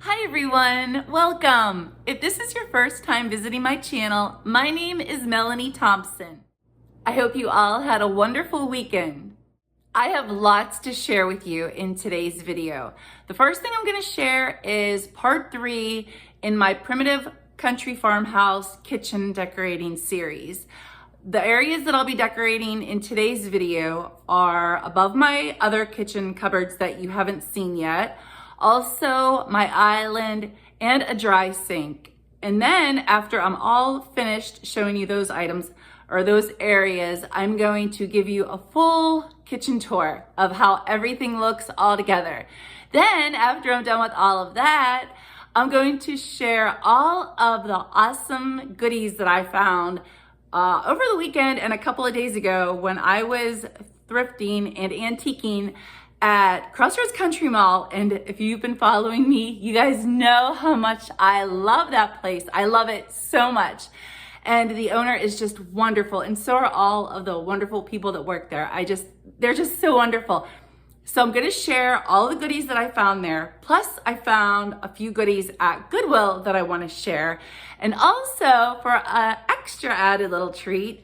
Hi everyone, welcome. If this is your first time visiting my channel, my name is Melanie Thompson. I hope you all had a wonderful weekend. I have lots to share with you in today's video. The first thing I'm going to share is part 3 in my primitive country farmhouse kitchen decorating series. The areas that I'll be decorating in today's video are above my other kitchen cupboards that you haven't seen yet, also my island and a dry sink. And then after I'm all finished showing you those items or those areas, I'm going to give you a full kitchen tour of how everything looks all together. Then after I'm done with all of that, I'm going to share all of the awesome goodies that I found over the weekend and a couple of days ago when I was thrifting and antiquing at Crossroads Country Mall. And if you've been following me, you guys know how much I love that place. I love it so much. And the owner is just wonderful. And so are all of the wonderful people that work there. They're just so wonderful. So I'm gonna share all the goodies that I found there. Plus I found a few goodies at Goodwill that I wanna share. And also for an extra added little treat,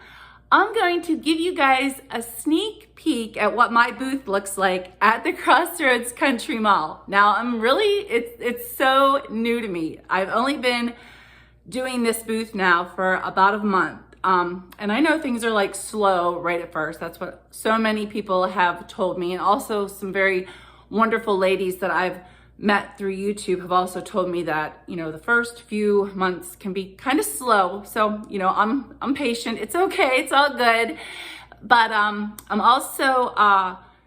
I'm going to give you guys a sneak peek at what my booth looks like at the Crossroads Country Mall. Now it's so new to me. I've only been doing this booth now for about a month. And I know things are like slow right at first. That's what so many people have told me. And also some very wonderful ladies that I've met through YouTube have also told me that, you know, the first few months can be kind of slow. So, you know, I'm patient. It's okay. It's all good. But I'm also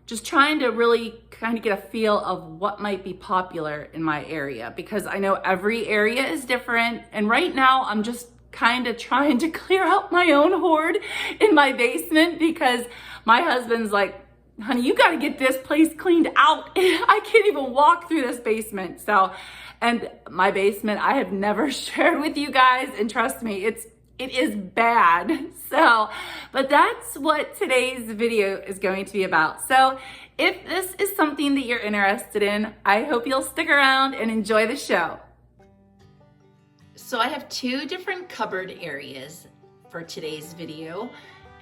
just trying to really kind of get a feel of what might be popular in my area, because I know every area is different. And right now I'm just kind of trying to clear out my own hoard in my basement because my husband's like, honey, you got to get this place cleaned out. I can't even walk through this basement. So, and my basement, I have never shared with you guys. And trust me, it is bad. So, but that's what today's video is going to be about. So if this is something that you're interested in, I hope you'll stick around and enjoy the show. So I have 2 different cupboard areas for today's video.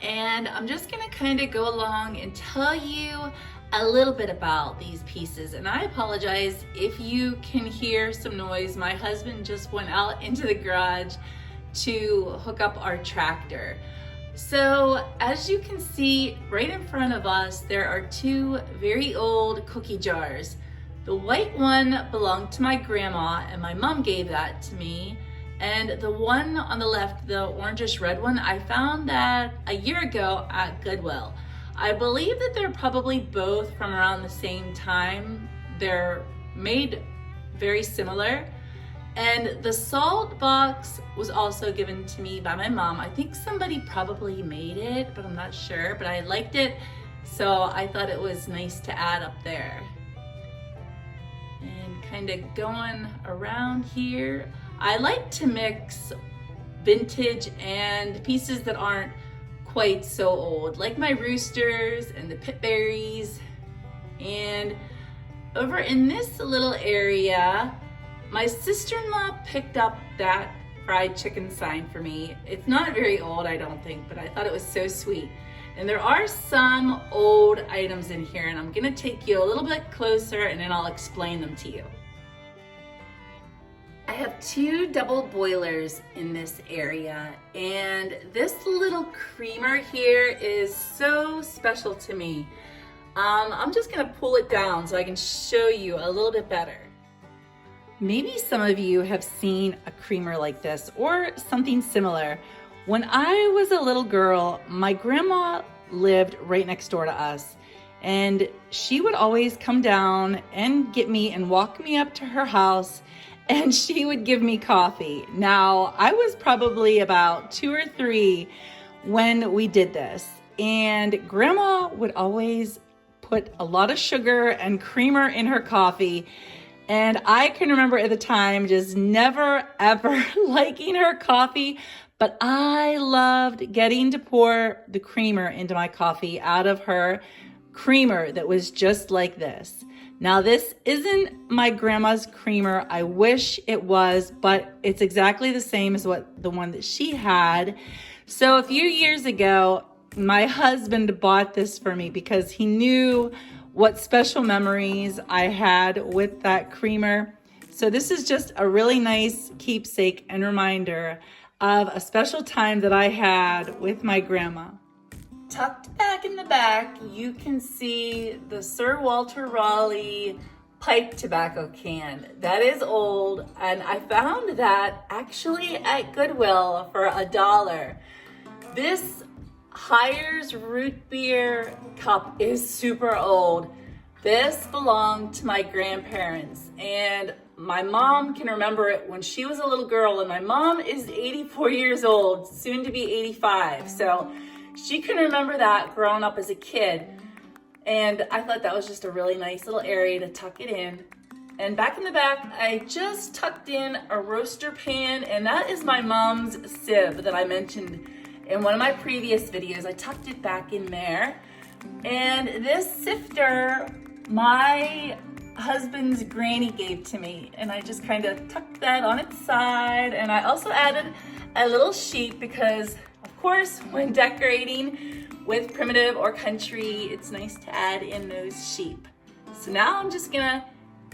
And I'm just gonna kind of go along and tell you a little bit about these pieces. And I apologize if you can hear some noise. My husband just went out into the garage to hook up our tractor. So as you can see right in front of us, there are 2 very old cookie jars. The white one belonged to my grandma and my mom gave that to me. And the one on the left, the orangish red one, I found that a year ago at Goodwill. I believe that they're probably both from around the same time. They're made very similar. And the salt box was also given to me by my mom. I think somebody probably made it, but I'm not sure, but I liked it. So I thought it was nice to add up there. And kind of going around here, I like to mix vintage and pieces that aren't quite so old, like my roosters and the pitberries. And over in this little area, my sister-in-law picked up that fried chicken sign for me. It's not very old, I don't think, but I thought it was so sweet. And there are some old items in here, and I'm gonna take you a little bit closer and then I'll explain them to you. I have 2 double boilers in this area, and this little creamer here is so special to me. I'm just gonna pull it down so I can show you a little bit better. Maybe some of you have seen a creamer like this or something similar. When I was a little girl, my grandma lived right next door to us, and she would always come down and get me and walk me up to her house, and she would give me coffee. Now, I was probably about 2 or 3 when we did this, and Grandma would always put a lot of sugar and creamer in her coffee. And I can remember at the time just never ever liking her coffee, but I loved getting to pour the creamer into my coffee out of her creamer that was just like this. Now this isn't my grandma's creamer. I wish it was, but it's exactly the same as what the one that she had. So a few years ago, my husband bought this for me because he knew what special memories I had with that creamer. So this is just a really nice keepsake and reminder of a special time that I had with my grandma. Tucked back in the back, you can see the Sir Walter Raleigh pipe tobacco can. That is old, and I found that actually at Goodwill for $1. This Hires root beer cup is super old. This belonged to my grandparents, and my mom can remember it when she was a little girl, and my mom is 84 years old, soon to be 85. So she can remember that growing up as a kid. And I thought that was just a really nice little area to tuck it in. And back in the back, I just tucked in a roaster pan, and that is my mom's sieve that I mentioned in one of my previous videos. I tucked it back in there. And this sifter, my husband's granny gave to me, and I just kind of tucked that on its side. And I also added a little sheep because, of course, when decorating with primitive or country, it's nice to add in those sheep. So now I'm just gonna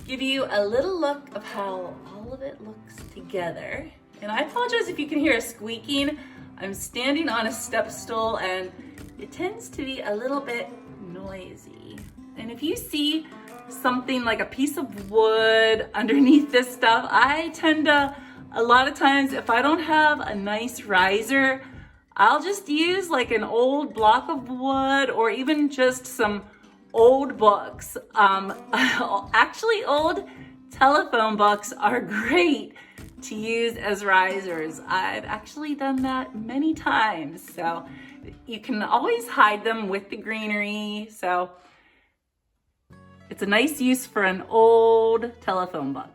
give you a little look of how all of it looks together. And I apologize if you can hear a squeaking. I'm standing on a step stool and it tends to be a little bit noisy. And if you see something like a piece of wood underneath this stuff, I tend to, a lot of times, if I don't have a nice riser, I'll just use like an old block of wood or even just some old books. Actually, old telephone books are great to use as risers. I've actually done that many times. So you can always hide them with the greenery. So it's a nice use for an old telephone book.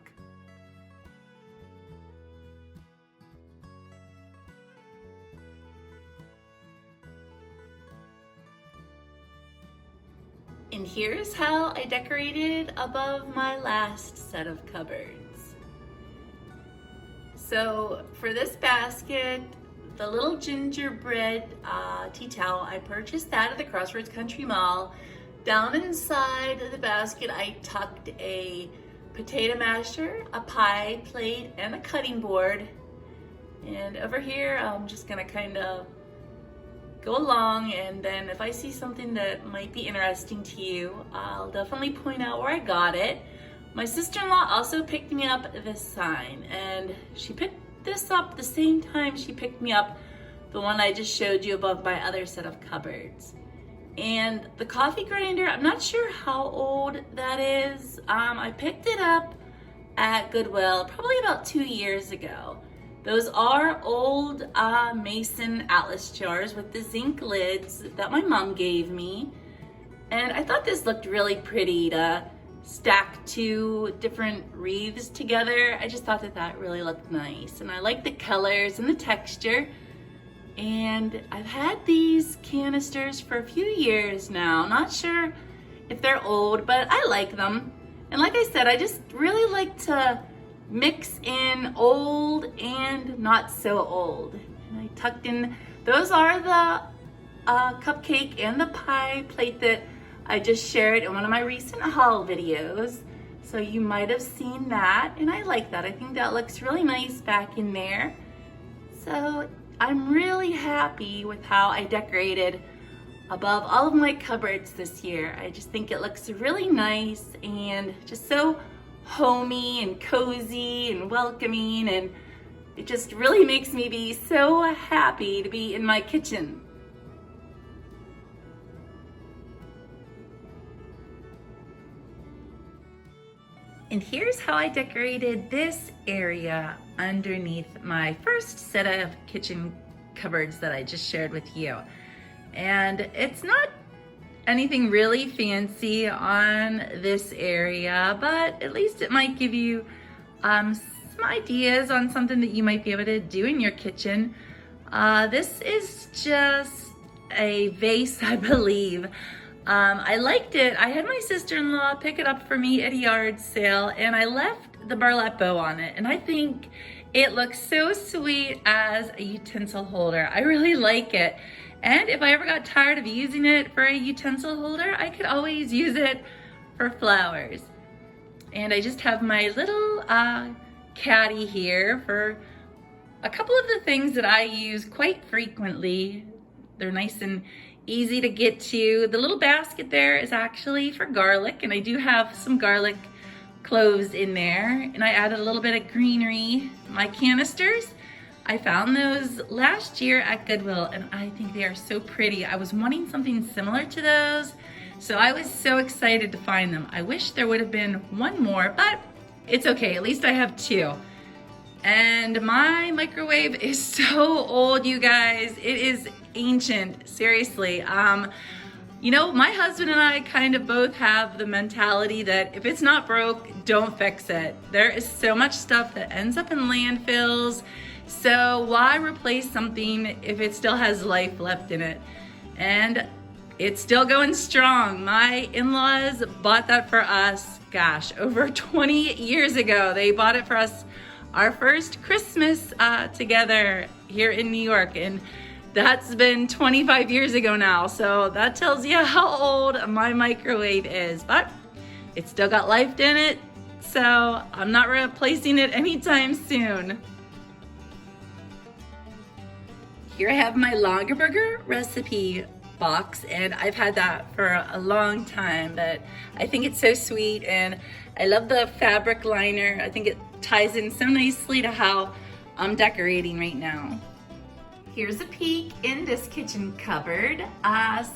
And here's how I decorated above my last set of cupboards. So for this basket, the little gingerbread tea towel, I purchased that at the Crossroads Country Mall. Down inside of the basket, I tucked a potato masher, a pie plate, and a cutting board. And over here, I'm just gonna kind of go along, and then if I see something that might be interesting to you, I'll definitely point out where I got it. My sister-in-law also picked me up this sign, and she picked this up the same time she picked me up the one I just showed you above my other set of cupboards. And the coffee grinder, I'm not sure how old that is. I picked it up at Goodwill probably about 2 years ago. Those are old Mason Atlas jars with the zinc lids that my mom gave me. And I thought this looked really pretty to stack two different wreaths together. I just thought that that really looked nice. And I like the colors and the texture. And I've had these canisters for a few years now. Not sure if they're old, but I like them. And like I said, I just really like to mix in old and not so old. And I tucked in, those are the cupcake and the pie plate that I just shared in one of my recent haul videos. So you might have seen that, and I like that. I think that looks really nice back in there. So I'm really happy with how I decorated above all of my cupboards this year. I just think it looks really nice and just so homey and cozy and welcoming, and it just really makes me be so happy to be in my kitchen. And here's how I decorated this area underneath my first set of kitchen cupboards that I just shared with you. And it's not anything really fancy on this area, but at least it might give you some ideas on something that you might be able to do in your kitchen. This is just a vase, I believe, I liked it. I had my sister-in-law pick it up for me at a yard sale, and I left the burlap bow on it, and I think it looks so sweet as a utensil holder. I really like it. And if I ever got tired of using it for a utensil holder, I could always use it for flowers. And I just have my little caddy here for a couple of the things that I use quite frequently. They're nice and easy to get to. The little basket there is actually for garlic, and I do have some garlic cloves in there, and I added a little bit of greenery. My canisters, I found those last year at Goodwill, and I think they are so pretty. I was wanting something similar to those, so I was so excited to find them. I wish there would have been one more, but it's okay, at least I have two. And my microwave is so old, you guys. It is ancient, seriously. You know, my husband and I kind of both have the mentality that if it's not broke, don't fix it. There is so much stuff that ends up in landfills, so why replace something if it still has life left in it? And it's still going strong. My in-laws bought that for us, gosh, over 20 years ago. They bought it for us our first Christmas together here in New York, and that's been 25 years ago now, so that tells you how old my microwave is, but it's still got life in it, so I'm not replacing it anytime soon. Here I have my Longaberger recipe box, and I've had that for a long time, but I think it's so sweet, and I love the fabric liner. I think it ties in so nicely to how I'm decorating right now. Here's a peek in this kitchen cupboard.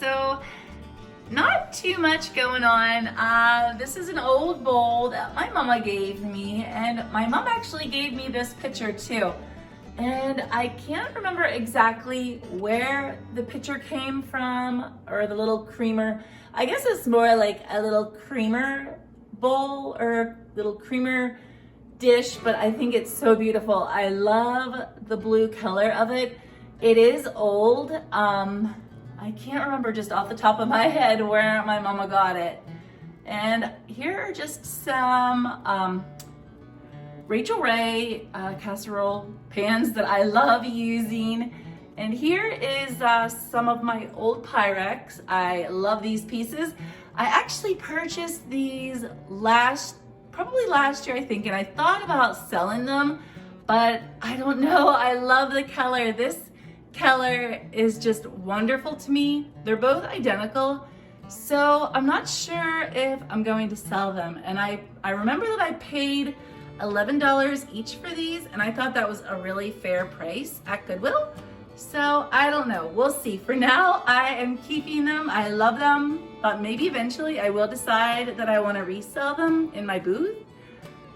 So not too much going on. This is an old bowl that my mama gave me, and my mom actually gave me this pitcher too. And I can't remember exactly where the pitcher came from, or the little creamer. I guess it's more like a little creamer bowl or little creamer dish, but I think it's so beautiful. I love the blue color of it. It is old. I can't remember just off the top of my head where my mama got it. And here are just some Rachel Ray casserole pans that I love using. And here is some of my old Pyrex. I love these pieces. I actually purchased these probably last year, I think, and I thought about selling them, but I don't know. I love the color. This color is just wonderful to me. They're both identical, so I'm not sure if I'm going to sell them. And I remember that I paid $11 each for these, and I thought that was a really fair price at Goodwill. So I don't know, we'll see. For now, I am keeping them. I love them, but maybe eventually I will decide that I want to resell them in my booth.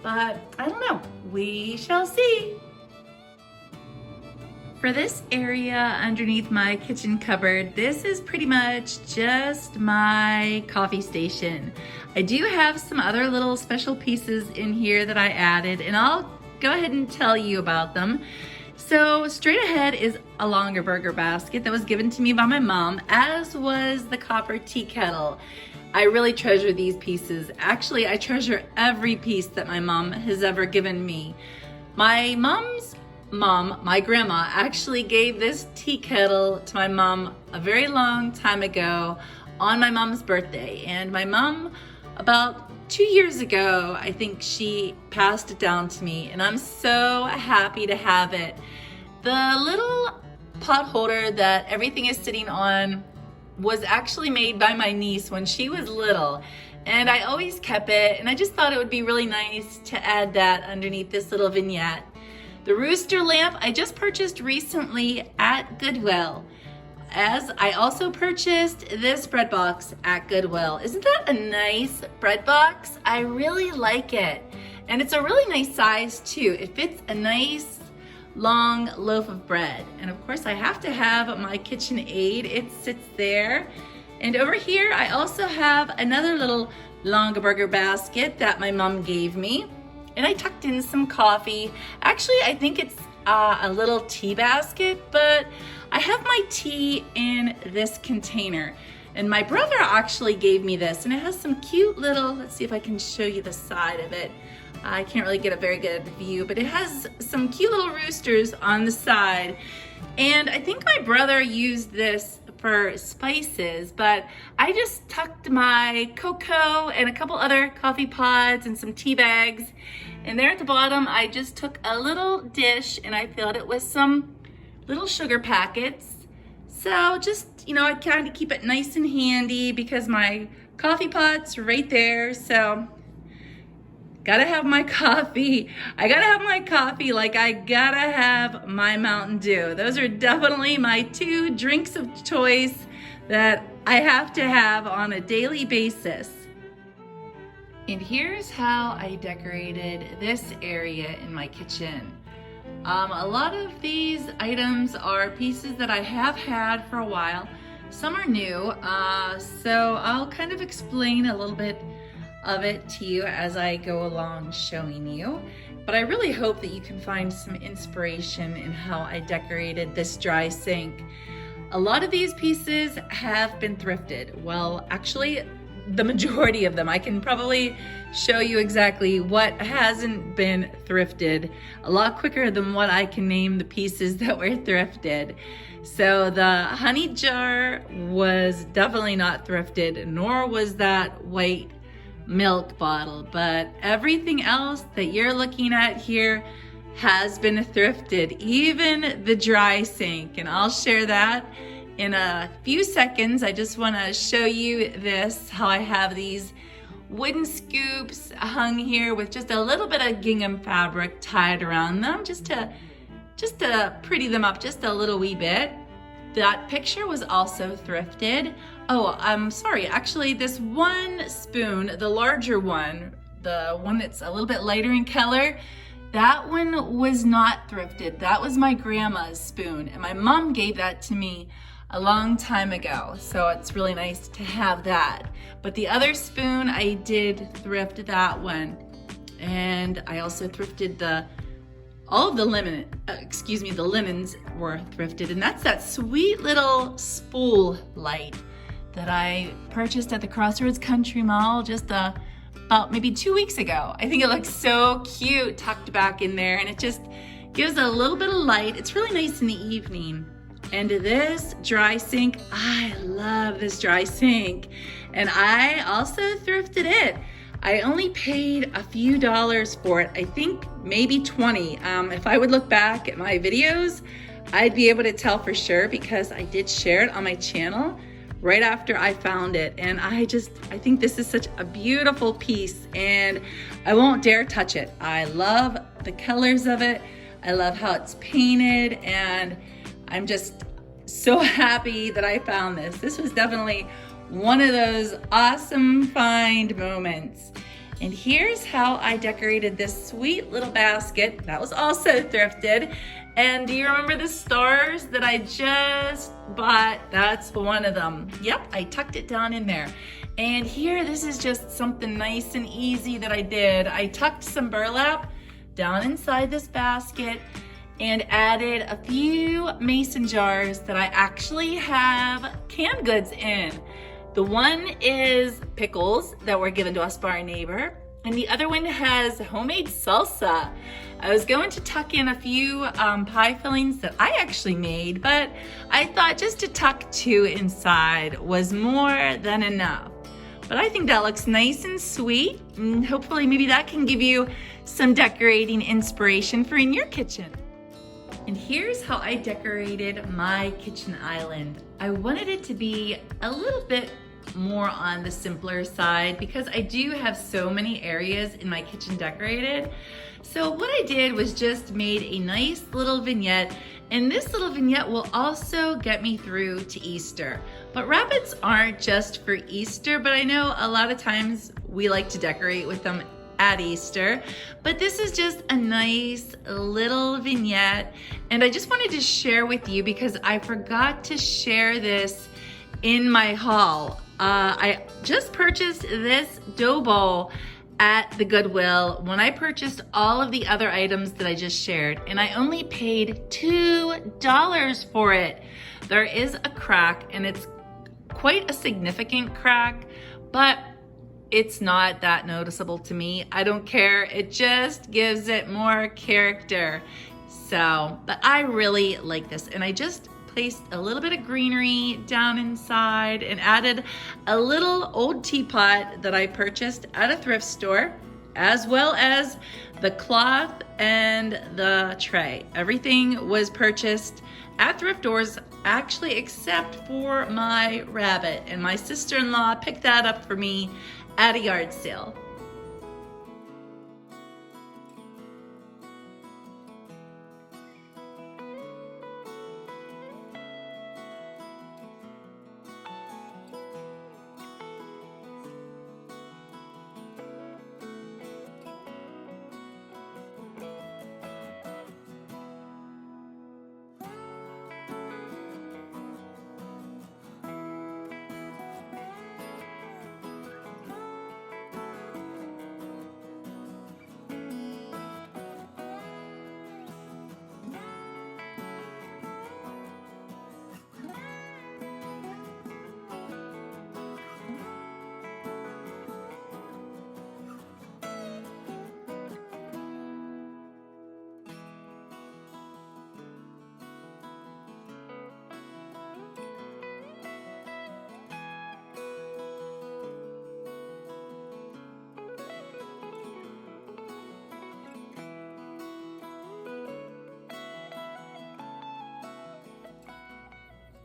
But I don't know, we shall see. For this area underneath my kitchen cupboard, this is pretty much just my coffee station. I do have some other little special pieces in here that I added, and I'll go ahead and tell you about them. So straight ahead is a Longaberger basket that was given to me by my mom, as was the copper tea kettle. I really treasure these pieces. Actually, I treasure every piece that my mom has ever given me. My mom's mom, my grandma, actually gave this tea kettle to my mom a very long time ago on my mom's birthday. And my mom, about 2 years ago, I think she passed it down to me, and I'm so happy to have it. The little pot holder that everything is sitting on was actually made by my niece when she was little, and I always kept it, and I just thought it would be really nice to add that underneath this little vignette. The rooster lamp I just purchased recently at Goodwill, as I also purchased this bread box at Goodwill. Isn't that a nice bread box? I really like it. And it's a really nice size too. It fits a nice long loaf of bread. And of course I have to have my KitchenAid. It sits there. And over here I also have another little Longaberger basket that my mom gave me. And I tucked in some coffee. Actually, I think it's a little tea basket, but I have my tea in this container. And my brother actually gave me this, and it has some cute little, let's see if I can show you the side of it. I can't really get a very good view, but it has some cute little roosters on the side. And I think my brother used this for spices, but I just tucked my cocoa and a couple other coffee pods and some tea bags. And there at the bottom, I just took a little dish and I filled it with some little sugar packets. So just, I kind of keep it nice and handy because my coffee pot's right there. So gotta have my coffee. I gotta have my coffee like I gotta have my Mountain Dew. Those are definitely my two drinks of choice that I have to have on a daily basis. And here's how I decorated this area in my kitchen. A lot of these items are pieces that I have had for a while. Some are new, so I'll kind of explain a little bit of it to you as I go along showing you. But I really hope that you can find some inspiration in how I decorated this dry sink. A lot of these pieces have been thrifted. Well, actually, the majority of them. I can probably show you exactly what hasn't been thrifted a lot quicker than what I can name the pieces that were thrifted. So the honey jar was definitely not thrifted, nor was that white milk bottle, but everything else that you're looking at here has been thrifted, even the dry sink, and I'll share that in a few seconds. I just want to show you this, how I have these wooden scoops hung here with just a little bit of gingham fabric tied around them just to pretty them up just a little wee bit. That picture was also thrifted. Oh, I'm sorry, actually this one spoon, the larger one, the one that's a little bit lighter in color, that one was not thrifted. That was my grandma's spoon, and my mom gave that to me a long time ago, so it's really nice to have that. But the other spoon, I did thrift that one, and I also thrifted all of the the linens were thrifted, and that's that sweet little spool light that I purchased at the Crossroads Country Mall just about maybe 2 weeks ago. I think it looks so cute tucked back in there, and it just gives a little bit of light. It's really nice in the evening. And this dry sink, I love this dry sink, and I also thrifted it. I only paid a few dollars for it. I think maybe 20. If I would look back at my videos, I'd be able to tell for sure because I did share it on my channel right after I found it. And I think this is such a beautiful piece, and I won't dare touch it. I love the colors of it. I love how it's painted, and I'm just so happy that I found this. This was definitely one of those awesome find moments. And here's how I decorated this sweet little basket that was also thrifted. And do you remember the stars that I just bought? That's one of them. Yep, I tucked it down in there. And here, this is just something nice and easy that I did. I tucked some burlap down inside this basket and added a few mason jars that I actually have canned goods in. The one is pickles that were given to us by our neighbor, and the other one has homemade salsa. I was going to tuck in a few pie fillings that I actually made, but I thought just to tuck 2 inside was more than enough. But I think that looks nice and sweet, and hopefully maybe that can give you some decorating inspiration for in your kitchen. And here's how I decorated my kitchen island. I wanted it to be a little bit more on the simpler side because I do have so many areas in my kitchen decorated. So what I did was just made a nice little vignette, and this little vignette will also get me through to Easter. But rabbits aren't just for Easter, but I know a lot of times we like to decorate with them at Easter, but this is just a nice little vignette, and I just wanted to share with you because I forgot to share this in my haul. I just purchased this dough bowl at the Goodwill when I purchased all of the other items that I just shared, and I only paid $2 for it. There is a crack, and it's quite a significant crack, but it's not that noticeable to me. I don't care. It just gives it more character. So, but I really like this, and I just placed a little bit of greenery down inside and added a little old teapot that I purchased at a thrift store, as well as the cloth and the tray. Everything was purchased at thrift stores, actually, except for my rabbit, and my sister-in-law picked that up for me at a yard sale.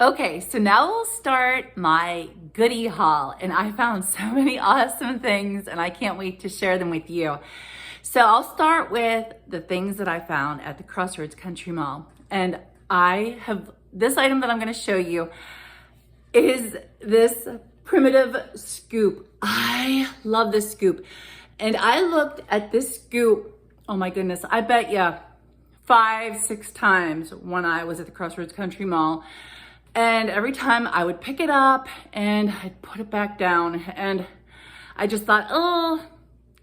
Okay, so now we'll start my goodie haul, and I found so many awesome things and I can't wait to share them with you. So I'll start with the things that I found at the Crossroads Country Mall. And this item that I'm gonna show you is this primitive scoop. I love this scoop. And I looked at this scoop, oh my goodness, I bet you 5-6 times when I was at the Crossroads Country Mall. And every time I would pick it up and I'd put it back down, and I just thought, oh,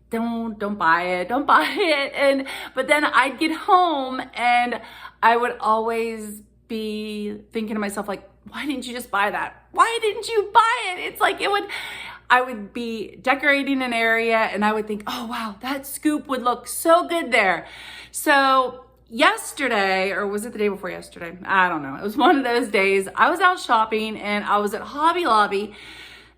don't buy it. But then I'd get home and I would always be thinking to myself, like, why didn't you just buy that? Why didn't you buy it? It's like I would be decorating an area and I would think, oh wow, that scoop would look so good there. So yesterday, or was it the day before yesterday? I don't know. It was one of those days. I was out shopping and I was at Hobby Lobby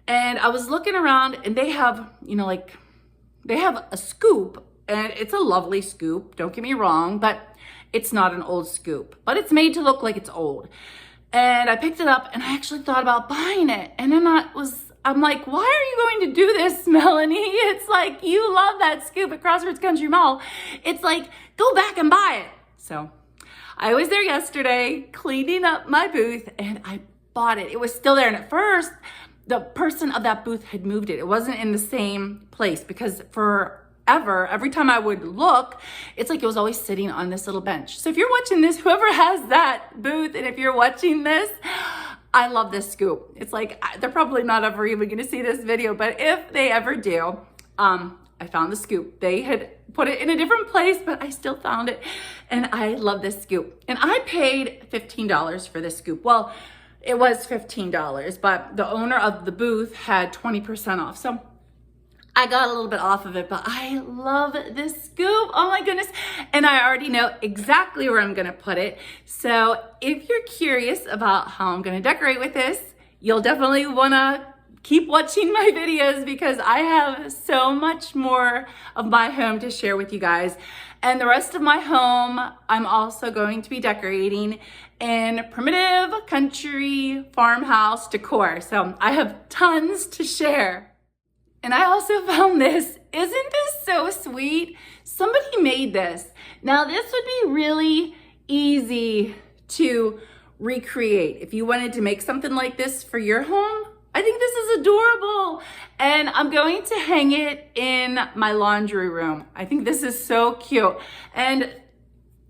and I was looking around, and they have, they have a scoop, and it's a lovely scoop. Don't get me wrong, but it's not an old scoop, but it's made to look like it's old. And I picked it up and I actually thought about buying it. And then I'm like, why are you going to do this, Melanie? It's like, you love that scoop at Crossroads Country Mall. It's like, go back and buy it. So I was there yesterday cleaning up my booth and I bought it. It was still there. And at first, the person of that booth had moved it. It wasn't in the same place because forever, every time I would look, it's like it was always sitting on this little bench. So if you're watching this, whoever has that booth, and if you're watching this, I love this scoop. It's like, they're probably not ever even gonna see this video, but if they ever do, I found the scoop. They had put it in a different place, but I still found it. And I love this scoop. And I paid $15 for this scoop. Well, it was $15, but the owner of the booth had 20% off. So I got a little bit off of it, but I love this scoop. Oh my goodness. And I already know exactly where I'm gonna put it. So if you're curious about how I'm gonna decorate with this, you'll definitely wanna keep watching my videos because I have so much more of my home to share with you guys. And the rest of my home, I'm also going to be decorating in primitive country farmhouse decor. So I have tons to share. And I also found this. Isn't this so sweet? Somebody made this. Now this would be really easy to recreate. If you wanted to make something like this for your home, I think this is adorable. And I'm going to hang it in my laundry room. I think this is so cute. And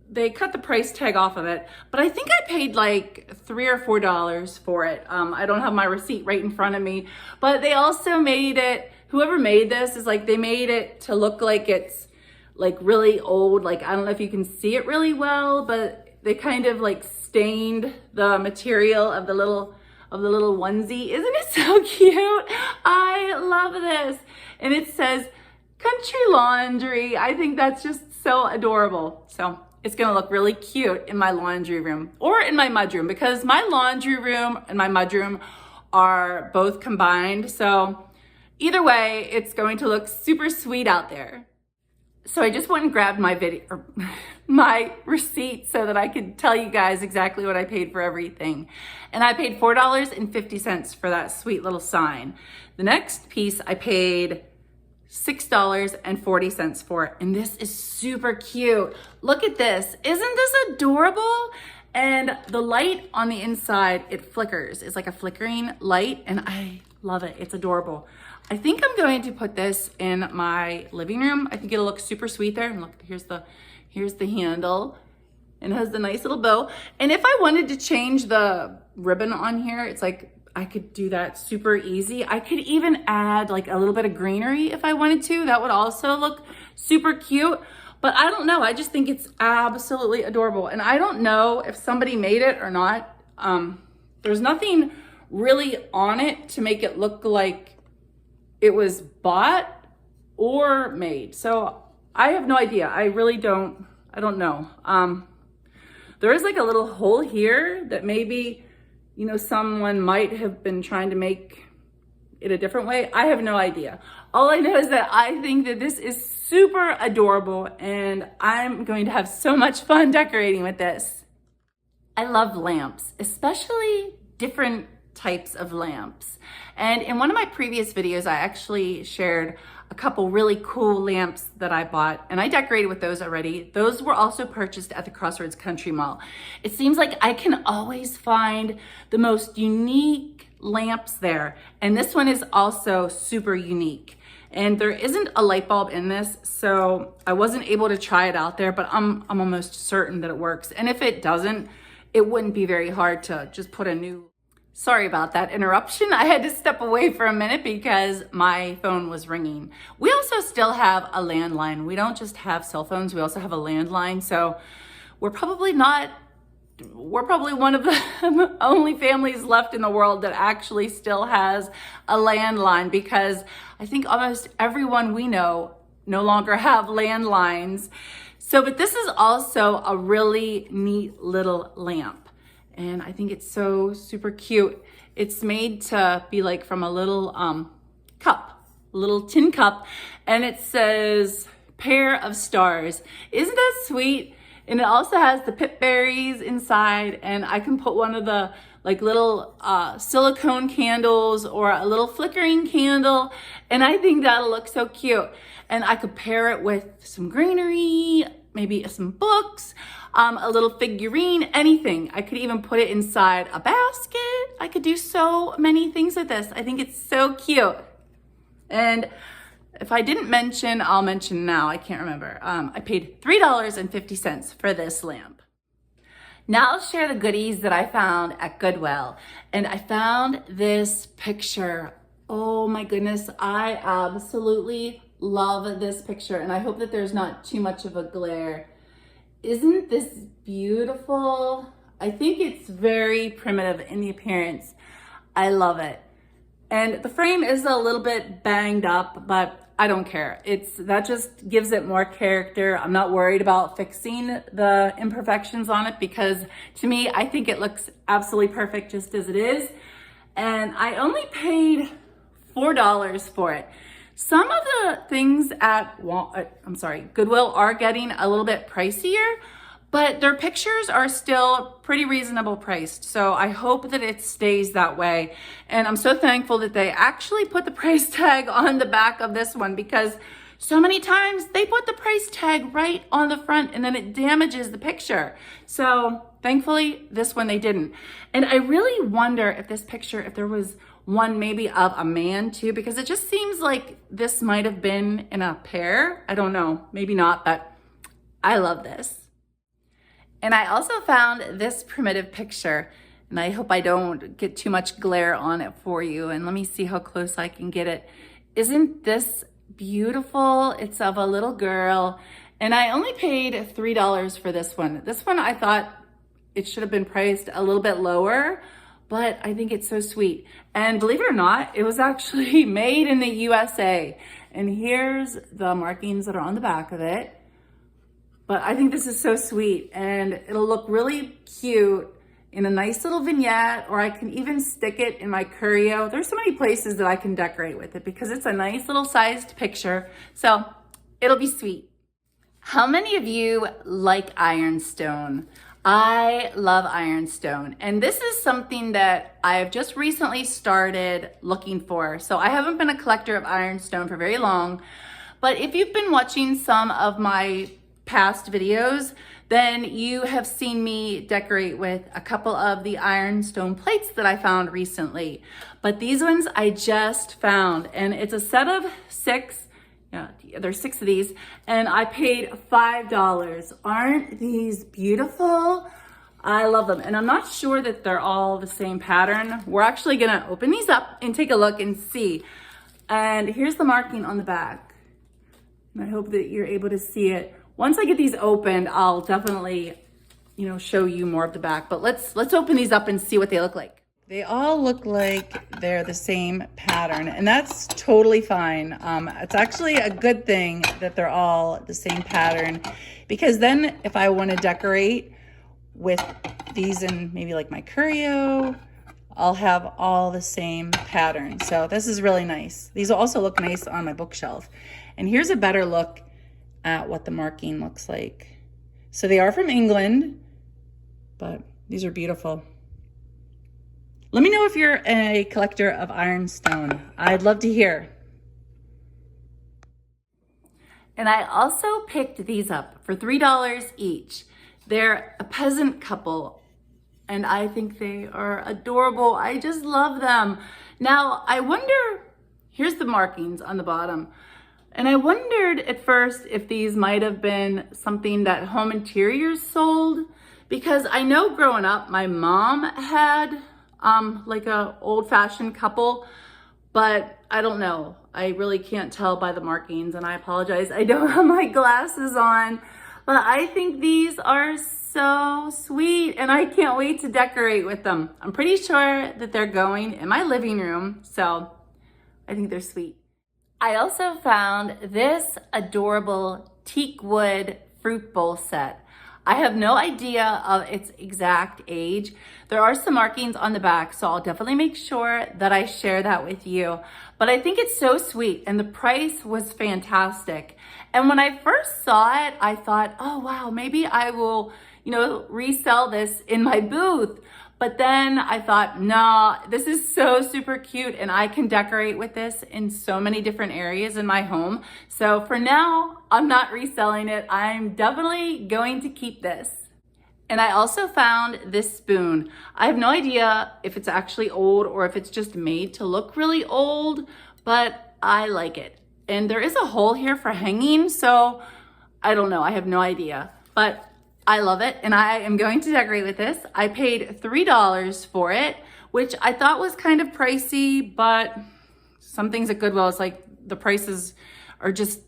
they cut the price tag off of it, but I think I paid like $3 or $4 for it. I don't have my receipt right in front of me, but they also made it, whoever made this is like, they made it to look like it's like really old. Like, I don't know if you can see it really well, but they kind of like stained the material of the little of the little onesie. Isn't it so cute? I love this. And it says Country Laundry. I think that's just so adorable. So it's gonna look really cute in my laundry room or in my mudroom, because my laundry room and my mudroom are both combined. So either way, it's going to look super sweet out there. So I just went and grabbed my receipt so that I could tell you guys exactly what I paid for everything. And I paid $4.50 for that sweet little sign. The next piece I paid $6.40 for it. And this is super cute. Look at this. Isn't this adorable? And the light on the inside, it flickers. It's like a flickering light, and I love it. It's adorable. I think I'm going to put this in my living room. I think it'll look super sweet there. And look, here's the handle, and it has the nice little bow. And if I wanted to change the ribbon on here, it's like I could do that super easy. I could even add like a little bit of greenery if I wanted to. That would also look super cute. But I don't know, I just think it's absolutely adorable. And I don't know if somebody made it or not. There's nothing really on it to make it look like it was bought or made. So I have no idea. I don't know. There is like a little hole here that maybe, you know, someone might have been trying to make it a different way. I have no idea. All I know is that I think that this is super adorable, and I'm going to have so much fun decorating with this. I love lamps, especially different types of lamps. And in one of my previous videos, I actually shared a couple really cool lamps that I bought, and I decorated with those already. Those were also purchased at the Crossroads Country Mall. It seems like I can always find the most unique lamps there, and this one is also super unique. And there isn't a light bulb in this, so I wasn't able to try it out there, but I'm almost certain that it works. And if it doesn't, it wouldn't be very hard to just put a new... Sorry about that interruption. I had to step away for a minute because my phone was ringing. We also still have a landline. We don't just have cell phones, we also have a landline. So we're probably one of the only families left in the world that actually still has a landline, because I think almost everyone we know no longer have landlines. So, but this is also a really neat little lamp. And I think it's so super cute. It's made to be like from a little cup, a little tin cup, and it says pair of stars. Isn't that sweet? And it also has the pip berries inside, and I can put one of the like little silicone candles or a little flickering candle, and I think that'll look so cute. And I could pair it with some greenery, maybe some books, a little figurine, anything. I could even put it inside a basket. I could do so many things with this. I think it's so cute. And if I didn't mention, I'll mention now. I can't remember. I paid $3.50 for this lamp. Now I'll share the goodies that I found at Goodwill. And I found this picture. Oh my goodness, I absolutely love this picture. And I hope that there's not too much of a glare. Isn't this beautiful? I think it's very primitive in the appearance. I love it. And the frame is a little bit banged up, but I don't care. That just gives it more character. I'm not worried about fixing the imperfections on it, because to me, I think it looks absolutely perfect just as it is. And I only paid $4 for it. Some of the things at Goodwill are getting a little bit pricier, but their pictures are still pretty reasonable priced. So I hope that it stays that way. And I'm so thankful that they actually put the price tag on the back of this one, because so many times they put the price tag right on the front and then it damages the picture. So thankfully this one they didn't. And I really wonder if this picture, if there was one maybe of a man too, because it just seems like this might have been in a pair. I don't know, maybe not, but I love this. And I also found this primitive picture, and I hope I don't get too much glare on it for you. And let me see how close I can get it. Isn't this beautiful? It's of a little girl, and I only paid $3 for this one. This one I thought it should have been priced a little bit lower, but I think it's so sweet. And believe it or not, it was actually made in the USA. And here's the markings that are on the back of it. But I think this is so sweet, and it'll look really cute in a nice little vignette, or I can even stick it in my curio. There's so many places that I can decorate with it because it's a nice little sized picture. So it'll be sweet. How many of you like ironstone? I love ironstone, and this is something that I've just recently started looking for. So I haven't been a collector of ironstone for very long, but if you've been watching some of my past videos, then you have seen me decorate with a couple of the ironstone plates that I found recently. But these ones I just found, and it's a set of 6. Yeah, there's 6 of these, and I paid $5. Aren't these beautiful? I love them, and I'm not sure that they're all the same pattern. We're actually gonna open these up and take a look and see. And here's the marking on the back. And I hope that you're able to see it. Once I get these opened, I'll definitely, show you more of the back. But let's open these up and see what they look like. They all look like they're the same pattern, and that's totally fine. It's actually a good thing that they're all the same pattern, because then if I want to decorate with these in maybe like my curio, I'll have all the same pattern. So this is really nice. These will also look nice on my bookshelf. And here's a better look at what the marking looks like. So they are from England, but these are beautiful. Let me know if you're a collector of ironstone. I'd love to hear. And I also picked these up for $3 each. They're a peasant couple, and I think they are adorable. I just love them. Now, I wonder, here's the markings on the bottom. And I wondered at first if these might have been something that Home Interiors sold, because I know growing up, my mom had like a old-fashioned couple, but I don't know. I really can't tell by the markings, and I apologize. I don't have my glasses on, but I think these are so sweet, and I can't wait to decorate with them. I'm pretty sure that they're going in my living room, so I think they're sweet. I also found this adorable teak wood fruit bowl set. I have no idea of its exact age. There are some markings on the back, so I'll definitely make sure that I share that with you. But I think it's so sweet, and the price was fantastic. And when I first saw it, I thought, oh wow, maybe I will, resell this in my booth. But then I thought, no, this is so super cute, and I can decorate with this in so many different areas in my home. So for now, I'm not reselling it. I'm definitely going to keep this. And I also found this spoon. I have no idea if it's actually old or if it's just made to look really old, but I like it. And there is a hole here for hanging, so I don't know, I have no idea. But I love it, and I am going to decorate with this. I paid $3 for it, which I thought was kind of pricey, but some things at Goodwill, it's like the prices are just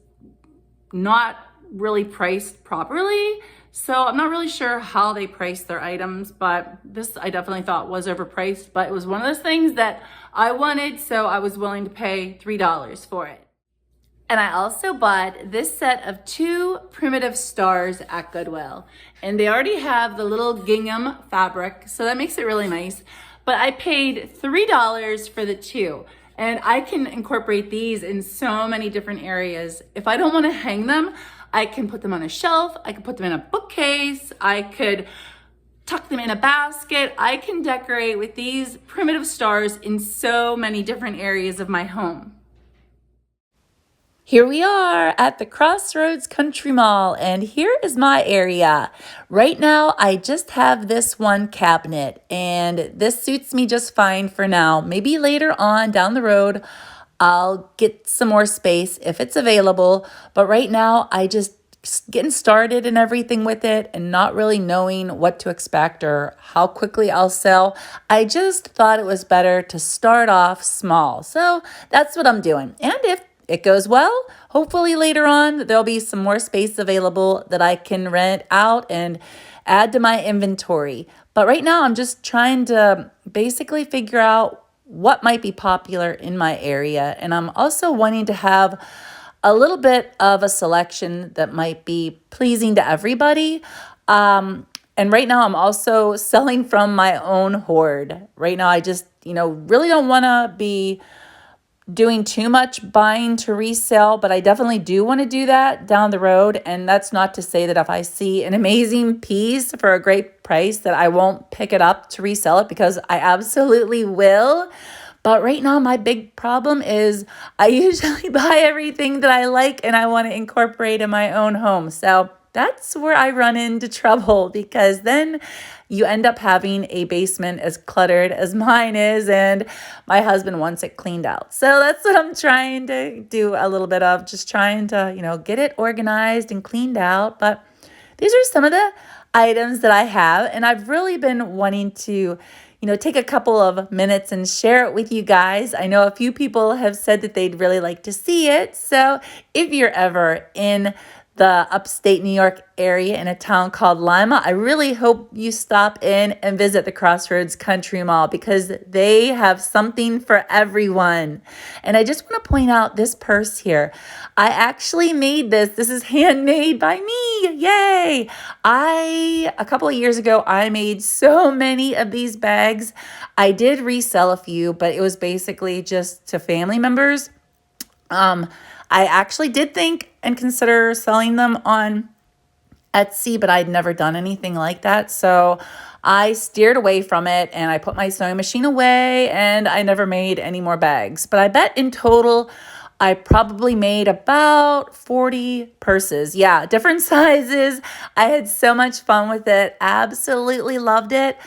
not really priced properly. So I'm not really sure how they price their items, but this I definitely thought was overpriced, but it was one of those things that I wanted, so I was willing to pay $3 for it. And I also bought this set of 2 primitive stars at Goodwill. And they already have the little gingham fabric, so that makes it really nice. But I paid $3 for the 2. And I can incorporate these in so many different areas. If I don't want to hang them, I can put them on a shelf, I can put them in a bookcase, I could tuck them in a basket. I can decorate with these primitive stars in so many different areas of my home. Here we are at the Crossroads Country Mall, and here is my area. Right now, I just have this one cabinet, and this suits me just fine for now. Maybe later on down the road, I'll get some more space if it's available, but right now, I just getting started and everything with it and not really knowing what to expect or how quickly I'll sell. I just thought it was better to start off small. So that's what I'm doing. And if it goes well, hopefully later on there'll be some more space available that I can rent out and add to my inventory. But right now I'm just trying to basically figure out what might be popular in my area. And I'm also wanting to have a little bit of a selection that might be pleasing to everybody. And right now I'm also selling from my own hoard. Right now I just, really don't want to be doing too much buying to resell, but I definitely do want to do that down the road. And that's not to say that if I see an amazing piece for a great price that I won't pick it up to resell it, because I absolutely will. But right now, my big problem is I usually buy everything that I like and I want to incorporate in my own home. So that's where I run into trouble, because then you end up having a basement as cluttered as mine is, and my husband wants it cleaned out. So that's what I'm trying to do a little bit of, just trying to, get it organized and cleaned out. But these are some of the items that I have, and I've really been wanting to take a couple of minutes and share it with you guys. I know a few people have said that they'd really like to see it. So if you're ever in the upstate New York area in a town called Lima, I really hope you stop in and visit the Crossroads Country Mall, because they have something for everyone. And I just want to point out this purse here. I actually made this. This is handmade by me. Yay! A couple of years ago, I made so many of these bags. I did resell a few, but it was basically just to family members. I actually did think and consider selling them on Etsy, but I'd never done anything like that. So I steered away from it, and I put my sewing machine away, and I never made any more bags. But I bet in total, I probably made about 40 purses. Yeah, different sizes. I had so much fun with it. Absolutely loved it.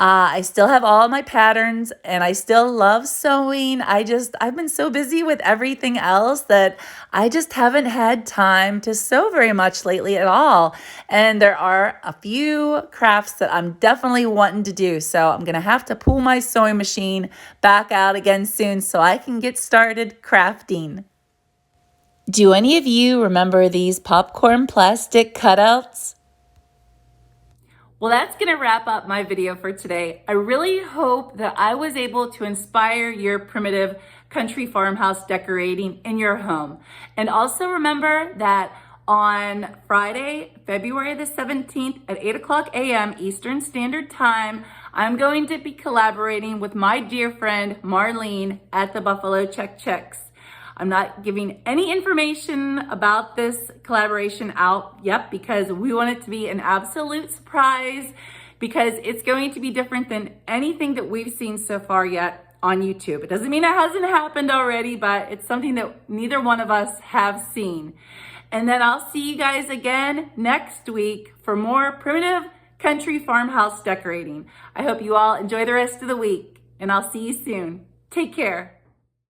I still have all my patterns, and I still love sewing. I've been so busy with everything else that I just haven't had time to sew very much lately at all. And there are a few crafts that I'm definitely wanting to do. So I'm going to have to pull my sewing machine back out again soon so I can get started crafting. Do any of you remember these popcorn plastic cutouts? Well, that's going to wrap up my video for today. I really hope that I was able to inspire your primitive country farmhouse decorating in your home. And also remember that on Friday, February the 17th at 8 o'clock a.m. Eastern Standard Time, I'm going to be collaborating with my dear friend Marlene at the Buffalo Check Checks. I'm not giving any information about this collaboration out yet, because we want it to be an absolute surprise, because it's going to be different than anything that we've seen so far yet on YouTube. It doesn't mean it hasn't happened already, but it's something that neither one of us have seen. And then I'll see you guys again next week for more primitive country farmhouse decorating. I hope you all enjoy the rest of the week, and I'll see you soon. Take care.